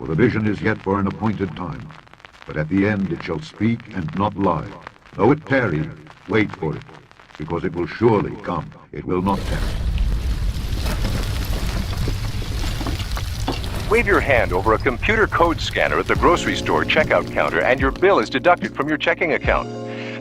For the vision is yet for an appointed time, but at the end it shall speak and not lie. Though it tarry, wait for it, because it will surely come. It will not tarry. Wave your hand over a computer code scanner at the grocery store checkout counter and your bill is deducted from your checking account.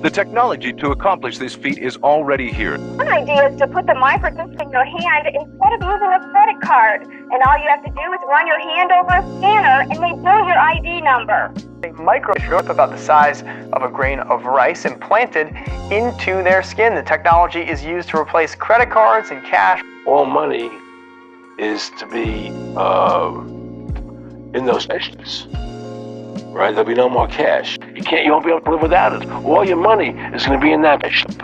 The technology to accomplish this feat is already here. One idea is to put the microchip in your hand instead of using a credit card. And all you have to do is run your hand over a scanner and they know your ID number. A microchip about the size of a grain of rice implanted into their skin. The technology is used to replace credit cards and cash. All money is to be in those machines, right? There'll be no more cash. You won't be able to live without it. All your money is going to be in that machine.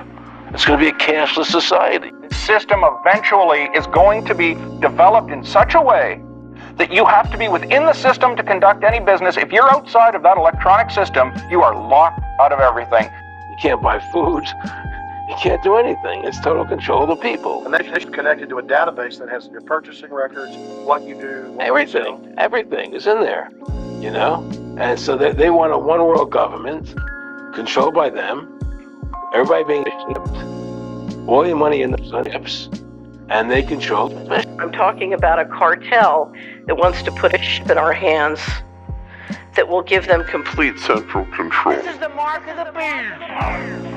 It's going to be a cashless society. The system eventually is going to be developed in such a way that you have to be within the system to conduct any business. If you're outside of that electronic system, you are locked out of everything. You can't buy food. You can't do anything. It's total control of the people. And that's connected to a database that has your purchasing records, what you do, what everything. Everything is in there, you know? And so they want a one world government controlled by them, everybody being shipped, all your money in the chips, and they control. I'm talking about a cartel that wants to put a chip in our hands that will give them complete central control. This is the mark of the beast.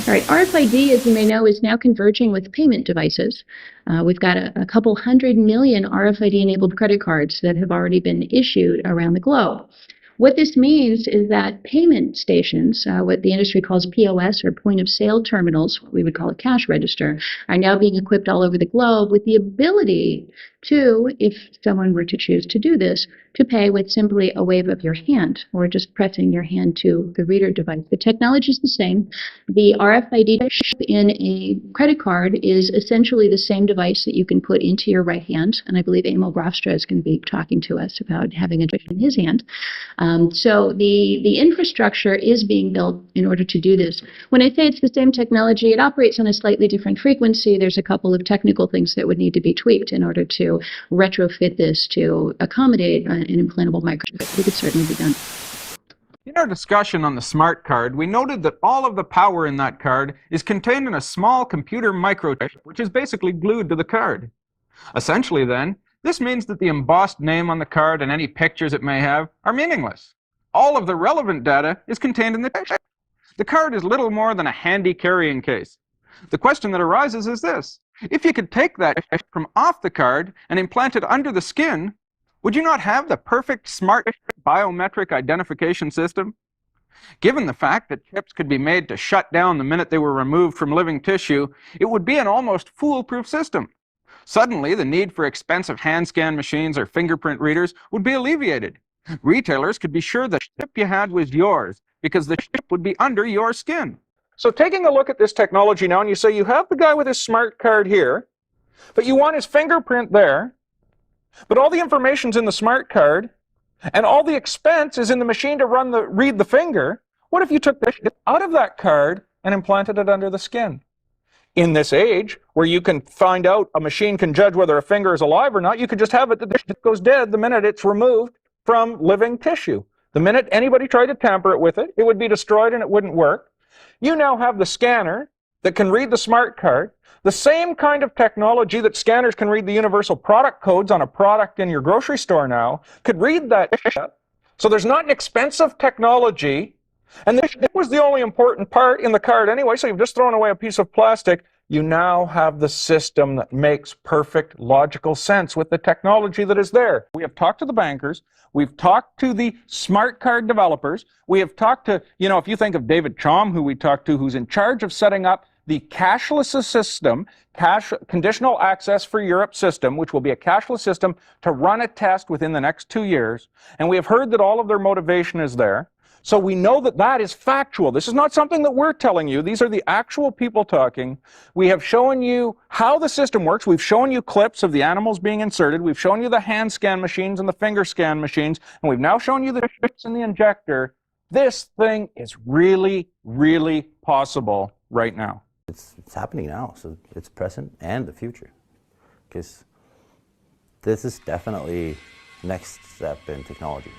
All right, RFID, as you may know, is now converging with payment devices. We've got a couple 100 million RFID-enabled credit cards that have already been issued around the globe. What this means is that payment stations, what the industry calls POS or point of sale terminals, what we would call a cash register, are now being equipped all over the globe with the ability to, if someone were to choose to do this, to pay with simply a wave of your hand or just pressing your hand to the reader device. The technology is the same. The RFID chip in a credit card is essentially the same device that you can put into your right hand, and I believe Emil Grafstra is going to be talking to us about having a chip in his hand. So the infrastructure is being built in order to do this. When I say it's the same technology, it operates on a slightly different frequency. There's a couple of technical things that would need to be tweaked in order to retrofit this to accommodate an implantable microchip. It could certainly be done. In our discussion on the smart card, we noted that all of the power in that card is contained in a small computer microchip, which is basically glued to the card. Essentially, then, this means that the embossed name on the card and any pictures it may have are meaningless. All of the relevant data is contained in the chip. The card is little more than a handy carrying case. The question that arises is this: if you could take that chip from off the card and implant it under the skin, would you not have the perfect smart biometric identification system? Given the fact that chips could be made to shut down the minute they were removed from living tissue, it would be an almost foolproof system. Suddenly, the need for expensive hand scan machines or fingerprint readers would be alleviated. Retailers could be sure the chip you had was yours because the chip would be under your skin. So taking a look at this technology now, and you say you have the guy with his smart card here, but you want his fingerprint there, but all the information's in the smart card, and all the expense is in the machine to read the finger. What if you took the chip out of that card and implanted it under the skin? In this age, where you can find out, a machine can judge whether a finger is alive or not, you could just have it that the chip goes dead the minute it's removed from living tissue. The minute anybody tried to tamper it with it, it would be destroyed and it wouldn't work. You now have the scanner that can read the smart card, the same kind of technology that scanners can read the universal product codes on a product in your grocery store now, could read that chip. So there's not an expensive technology, and this was the only important part in the card anyway, so you've just thrown away a piece of plastic. You now have the system that makes perfect logical sense with the technology that is there. We have talked to the bankers. We've talked to the smart card developers. We have talked to, if you think of David Chom, who we talked to, who's in charge of setting up the cashless system, conditional access for Europe system, which will be a cashless system to run a test within the next 2 years. And we have heard that all of their motivation is there. So we know that that is factual. This is not something that we're telling you. These are the actual people talking. We have shown you how the system works. We've shown you clips of the animals being inserted. We've shown you the hand scan machines and the finger scan machines. And we've now shown you the chips in the injector. This thing is really, really possible right now. It's happening now, so it's present and the future. Because this is definitely next step in technology.